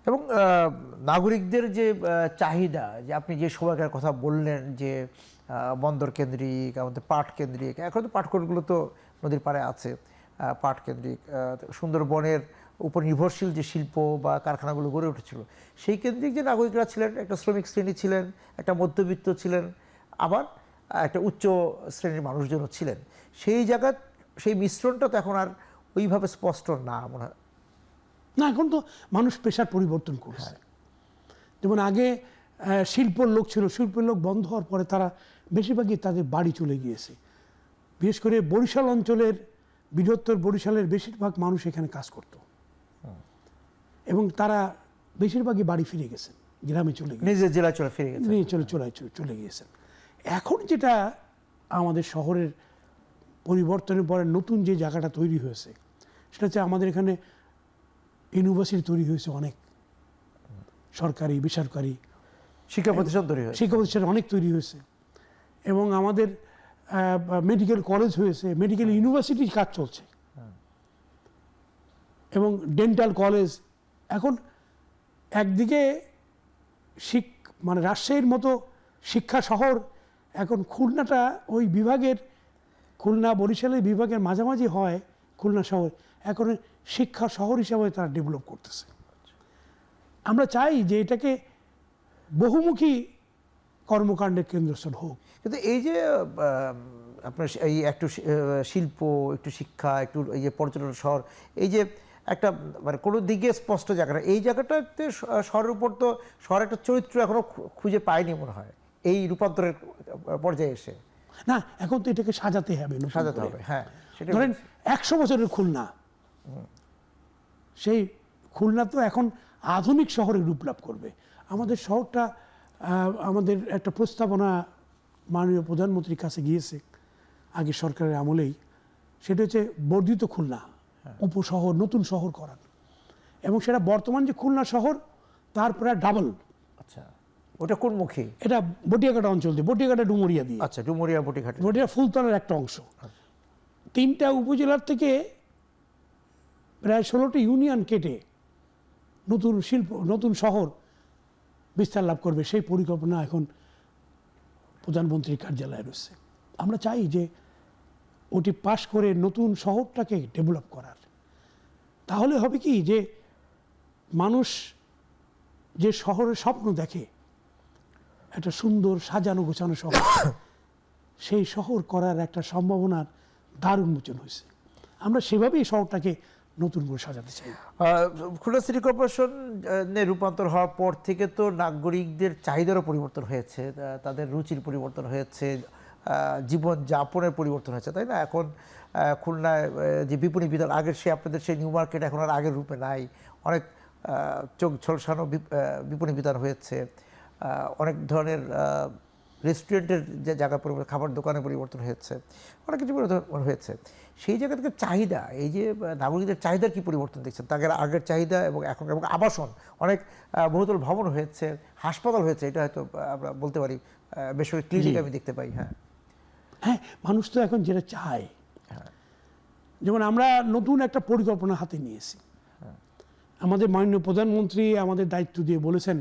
এবং নাগরিকদের যে চাহিদা, যে আপনি যে সময়কার কথা বললেন যে বন্দর কেন্দ্রিক, আমাদের পাট কেন্দ্রিক, এখন তো পাটকলগুলো তো নদীর পাড়ে আছে, পাট কেন্দ্রিক, সুন্দরবনের উপর নির্ভরশীল যে শিল্প বা কারখানাগুলো গড়ে উঠেছিল, সেই কেন্দ্রিক যে নাগরিকরা ছিলেন, একটা শ্রমিক শ্রেণী ছিলেন, একটা মধ্যবিত্ত ছিলেন, আবার একটা উচ্চ শ্রেণীর মানুষজনও ছিলেন, সেই জায়গার সেই মিশ্রণটা তো এখন আর ওইভাবে স্পষ্ট না মনে হয়। না, এখন তো মানুষ পেশার পরিবর্তন করছে। যেমন আগে শিল্পর লোক ছিল, শিল্পের লোক বন্ধ হওয়ার পরে তারা বেশিরভাগই তাদের বাড়ি চলে গিয়েছে। বিশেষ করে বরিশাল অঞ্চলের, বৃহত্তর বরিশালের বেশিরভাগ মানুষ এখানে কাজ করত এবং তারা বেশিরভাগই বাড়ি ফিরে গেছেন, গ্রামে চলে গিয়েছেন, নিজের জেলায় চলে ফিরে গেছেন, চলে গিয়েছেন। এখন যেটা আমাদের শহরের পরিবর্তনের পরে নতুন যে জায়গাটা তৈরি হয়েছে, সেটা হচ্ছে আমাদের এখানে ইউনিভার্সিটি তৈরি হয়েছে অনেক, সরকারি বেসরকারি শিক্ষা প্রতিষ্ঠান তৈরি হয়েছে, শিক্ষা প্রতিষ্ঠান অনেক তৈরি হয়েছে এবং আমাদের মেডিকেল কলেজ হয়েছে, মেডিকেল ইউনিভার্সিটির কাজ চলছে এবং ডেন্টাল কলেজ। এখন একদিকে মানে রাজশাহীর মতো শিক্ষা শহর, এখন খুলনাটা ওই বিভাগের, খুলনা বরিশালের বিভাগের মাঝামাঝি হয় খুলনা শহর, এখন শিক্ষা শহর হিসাবে তারা ডেভেলপ করতেছে। আমরা চাই যে এটাকে বহুমুখী কর্মকাণ্ডের কেন্দ্রস্থল হোক। কিন্তু এই যে আপনার এই একটু শিল্প, একটু শিক্ষা, একটু এই যে পর্যটন শহর, এই যে একটা মানে কোনো দিকে স্পষ্ট জায়গাটা, এই জায়গাটাতে শহরের উপর তো শহরের একটা চরিত্র এখনো খুঁজে পায়নি মনে হয় এই রূপান্তরের পর্যায়ে এসে। না, এখন তো এটাকে সাজাতে হবে, সাজাতে হবে। হ্যাঁ, ধরেন 100 বছরের খুলনা, সেই খুলনা তো এখন আধুনিক শহরে রূপ লাভ করবে। আমাদের শহরটা, আমাদের একটা প্রস্তাবনা মাননীয় প্রধানমন্ত্রীর কাছে গিয়েছে আগে সরকারের আমলেই, সেটা হচ্ছে বর্ধিত খুলনা, উপশহর, নতুন শহর করার, এবং সেটা বর্তমান যে খুলনা শহর তার প্রায় ডাবল। আচ্ছা, ওটা কোন মুখী? এটা বটিয়াঘাটা অঞ্চল দিয়ে, বটিয়াঘাটা ডুমুরিয়া দিয়ে। আচ্ছা, ডুমুরিয়া বটিঘাট, বটিয়া ফুলতলার একটা অংশ। 3টা উপজেলার থেকে প্রায় 16টি ইউনিয়ন কেটে নতুন শিল্প, নতুন শহর বিস্তার লাভ করবে, সেই পরিকল্পনা এখন প্রধানমন্ত্রীর কার্যালয়ে রয়েছে। আমরা চাই যে ওটি পাশ করে নতুন শহরটাকে ডেভেলপ করার। তাহলে হবে কি যে মানুষ যে শহরের স্বপ্ন দেখে, একটা সুন্দর সাজানো গোছানো শহর, সেই শহর করার একটা সম্ভাবনার দ্বার উন্মোচন হয়েছে। আমরা সেভাবেই শহরটাকে নতুন করে সাজাতে চাই। খুলনা সিটি কর্পোরেশনে রূপান্তর হওয়ার পর থেকে তো নাগরিকদের চাহিদারও পরিবর্তন হয়েছে, তাদের রুচির পরিবর্তন হয়েছে, জীবন যাপনের পরিবর্তন হয়েছে, তাই না? এখন খুলনায় যে বিপণী বিতান, আগের সে আপনাদের সেই নিউ মার্কেট এখন আর আগের রূপে নাই, অনেক চোখ ঝলসানো বিপণী বিতান হয়েছে, অনেক ধরনের রেস্টুরেন্টের যে জায়গা পরিবর্তন, খাবার দোকানে পরিবর্তন হয়েছে, অনেক কিছু পরিবর্তন হয়েছে। সেই জায়গা থেকে চাহিদা, এই যে নাগরিকদের চাহিদার কি পরিবর্তন দেখছেন? তাদের আগের চাহিদা এবং এখন, এবং আবাসন, অনেক বহুতল ভবন হয়েছে, হাসপাতাল হয়েছে, এটা হয়তো আমরা বলতে পারি, বেসরকারি ক্লিনিক আমি দেখতে পাই। হ্যাঁ হ্যাঁ, মানুষ তো এখন যেটা চায়, যেমন আমরা নতুন একটা পরিকল্পনা হাতে নিয়েছি। আমাদের মাননীয় প্রধানমন্ত্রী আমাদের দায়িত্ব দিয়ে বলেছেন,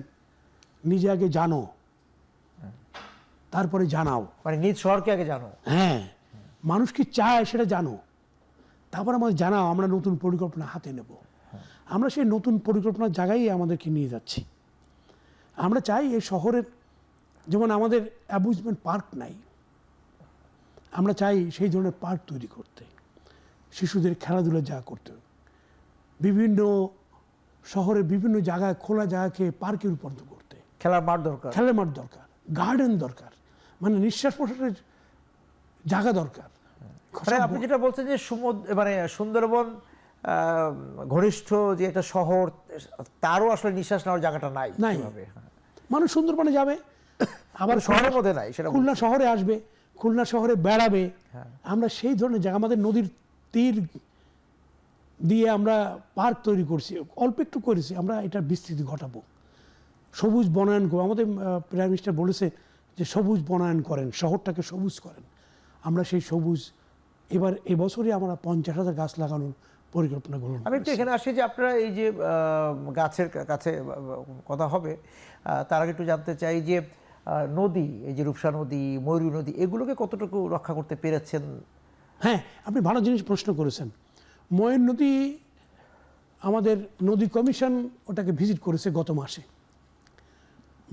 নিজে আগে জানো, তারপরে জানাও। মানে নিজ শহরকে আগে জানো। হ্যাঁ, মানুষ কি চায় সেটা জানো, তারপর আমাদের জানাও, আমরা নতুন পরিকল্পনা হাতে নেব। আমরা সেই নতুন পরিকল্পনার জায়গায় আমাদেরকে নিয়ে যাচ্ছি। আমরা চাই এই শহরের, যেমন আমাদের অ্যামিউজমেন্ট পার্ক নাই, আমরা চাই সেই ধরনের পার্ক তৈরি করতে, শিশুদের খেলাধুলার জায়গা করতে, বিভিন্ন শহরের বিভিন্ন জায়গায় খোলা জায়গাকে পার্কে রূপান্তর করতে। খেলার মাঠ দরকার, খেলার মাঠ দরকার, গার্ডেন দরকার, মানে নিঃশ্বাস প্রশ্বাসের জায়গা দরকার। আপনি যেটা বলছেন যে মানে সুন্দরবন ঘনিষ্ঠ যে একটা শহর, তারও আসলে নিঃশ্বাস নেওয়ার জায়গাটা নাই। মানুষ সুন্দরবনে যাবে, আবার শহরের মধ্যে নাই, সেটা খুলনা শহরে আসবে, খুলনা শহরে বেড়াবে। আমরা সেই ধরনের জায়গা, আমাদের নদীর তীর দিয়ে আমরা পার্ক তৈরি করছি, অল্প একটু করেছি, আমরা এটার বিস্তৃতি ঘটাবো, সবুজ বনায়ন করবো। আমাদের প্রাইম মিনিস্টার বলেছে যে সবুজ বনায়ন করেন, শহরটাকে সবুজ করেন। আমরা সেই সবুজ, এবার এবছরই আমরা 50,000 গাছ লাগানোর পরিকল্পনা গ্রহণ আমি একটু এখানে আসি যে আপনারা এই যে গাছের কাছে কথা হবে, তার আগে একটু জানতে চাই যে নদী, এই যে রূপসা নদী, ময়ূরী নদী, এগুলোকে কতটুকু রক্ষা করতে পেরেছেন? হ্যাঁ, আপনি ভালো জিনিস প্রশ্ন করেছেন। ময়ূর নদী, আমাদের নদী কমিশন ওটাকে ভিজিট করেছে গত মাসে।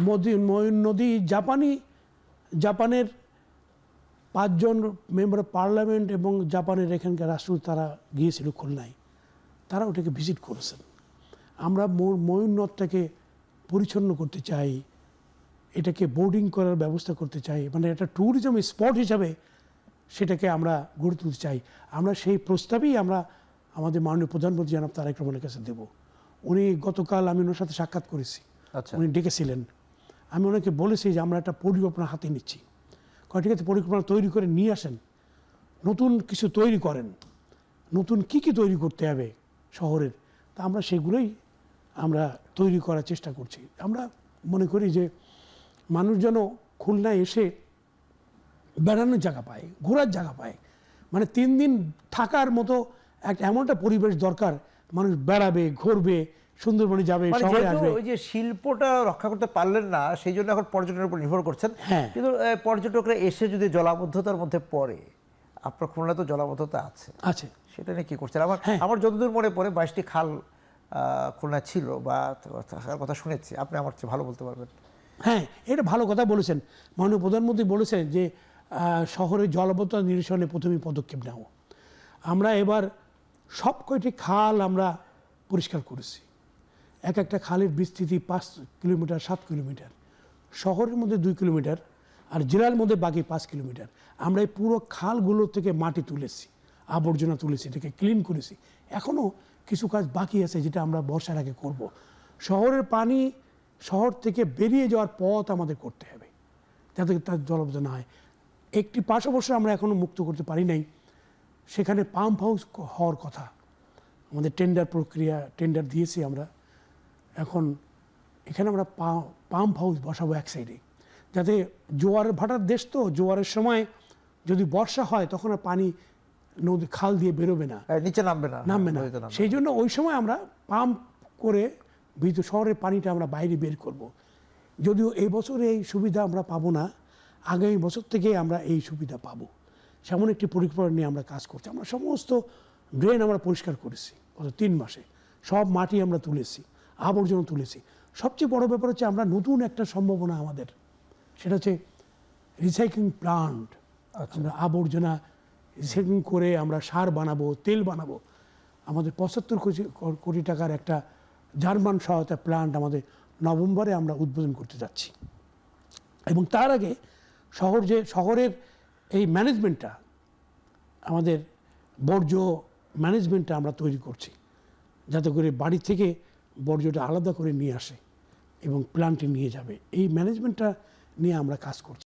ময়ূর নদী জাপানের 5 জন মেম্বার অফ পার্লামেন্ট এবং জাপানের এখানকার রাষ্ট্রদূত তারা গিয়েছিল খুলনায়, তারা ওটাকে ভিজিট করেছেন। আমরা ময়ূর নদটাকে পরিচ্ছন্ন করতে চাই, এটাকে বোর্ডিং করার ব্যবস্থা করতে চাই, মানে একটা ট্যুরিজম স্পট হিসাবে সেটাকে আমরা গড়ে তুলতে চাই। আমরা সেই প্রস্তাবেই আমরা আমাদের মাননীয় প্রধানমন্ত্রী জনাব তারেক রহমানের কাছে দেব। উনি গতকাল আমি ওনার সাথে সাক্ষাৎ করেছি, উনি ডেকেছিলেন। আমি ওনাকে বলেছি যে আমরা একটা পরিকল্পনা হাতে নিচ্ছি। ঠিক আছে, পরিকল্পনা তৈরি করে নিয়ে আসেন, নতুন কিছু তৈরি করেন, নতুন কি তৈরি করতে হবে শহরের, তা আমরা সেগুলোই আমরা তৈরি করার চেষ্টা করছি। আমরা মনে করি যে মানুষ যেন খুলনায় এসে বেড়ানোর জায়গা পায়, ঘোরার জায়গা পায়, মানে 3 দিন থাকার মতো এমন একটা পরিবেশ দরকার, মানুষ বেড়াবে, ঘুরবে, সুন্দরবনে যাবে, শহরে আসবে। ওই যে শিল্পটা রক্ষা করতে পারলেন না, সেই জন্য এখন পর্যটনের উপর নির্ভর করছেন। হ্যাঁ, কিন্তু পর্যটকরা এসে যদি জলাবদ্ধতার মধ্যে পড়ে, আপনার খুলনা তো জলাবদ্ধতা আছে, সেটা নিয়ে কি করছেন? আমার যতদূর মনে পড়ে 22টি খাল খুলনা ছিল বা থাকার কথা শুনেছি, আপনি আমার চেয়ে ভালো বলতে পারবেন। হ্যাঁ, এটা ভালো কথা বলেছেন। মাননীয় প্রধানমন্ত্রী বলেছেন যে শহরে জলাবদ্ধতা নিরসনে প্রথমেই পদক্ষেপ নেব। আমরা এবার সব কয়টি খাল আমরা পরিষ্কার করেছি। একটা খালের বিস্তৃতি 5 কিলোমিটার, 7 কিলোমিটার, শহরের মধ্যে 2 কিলোমিটার, আর জেলার মধ্যে বাকি 5 কিলোমিটার। আমরা এই পুরো খালগুলো থেকে মাটি তুলেছি, আবর্জনা তুলেছি, এটাকে ক্লিন করেছি। এখনও কিছু কাজ বাকি আছে যেটা আমরা বর্ষার আগে করব। শহরের পানি শহর থেকে বেরিয়ে যাওয়ার পথ আমাদের করতে হবে যাতে তার জলাবদ্ধতা না হয়। একটি পাশ অবশ্য আমরা এখনও মুক্ত করতে পারি নাই, সেখানে পাম্প হাউস হওয়ার কথা। আমাদের টেন্ডার দিয়েছি আমরা। এখন এখানে আমরা পাম্প হাউস বসাবো এক সাইডে, যাতে জোয়ারের ভাটার দেশ তো, জোয়ারের সময় যদি বর্ষা হয় তখন আর পানি নদী খাল দিয়ে বেরোবে না, নিচে নামবে না। সেই জন্য ওই সময় আমরা পাম্প করে শহরের পানিটা আমরা বাইরে বের করব। যদিও এই বছরে এই সুবিধা আমরা পাবো না, আগামী বছর থেকে আমরা এই সুবিধা পাবো। সেমন একটি পরিকল্পনা নিয়ে আমরা কাজ করছি। আমরা সমস্ত ড্রেন আমরা পরিষ্কার করেছি গত 3 মাসে, সব মাটি আমরা তুলেছি, আবর্জনা তুলেছি। সবচেয়ে বড় ব্যাপার হচ্ছে আমরা নতুন একটা সম্ভাবনা আমাদের, সেটা হচ্ছে রিসাইক্লিং প্লান্ট। আমরা আবর্জনা রিসাইক্লিং করে আমরা সার বানাবো, তেল বানাবো। আমাদের 75 কোটি টাকার একটা জার্মান সহায়তা প্লান্ট আমাদের নভেম্বরে আমরা উদ্বোধন করতে যাচ্ছি। এবং তার আগে শহরের এই ম্যানেজমেন্টটা, আমাদের বর্জ্য ম্যানেজমেন্টটা আমরা তৈরি করছি, যাতে করে বাড়ি থেকে বর্জ্যটা আলাদা করে নিয়ে আসে এবং প্লান্টে নিয়ে যাবে। এই ম্যানেজমেন্টটা নিয়ে আমরা কাজ করছি।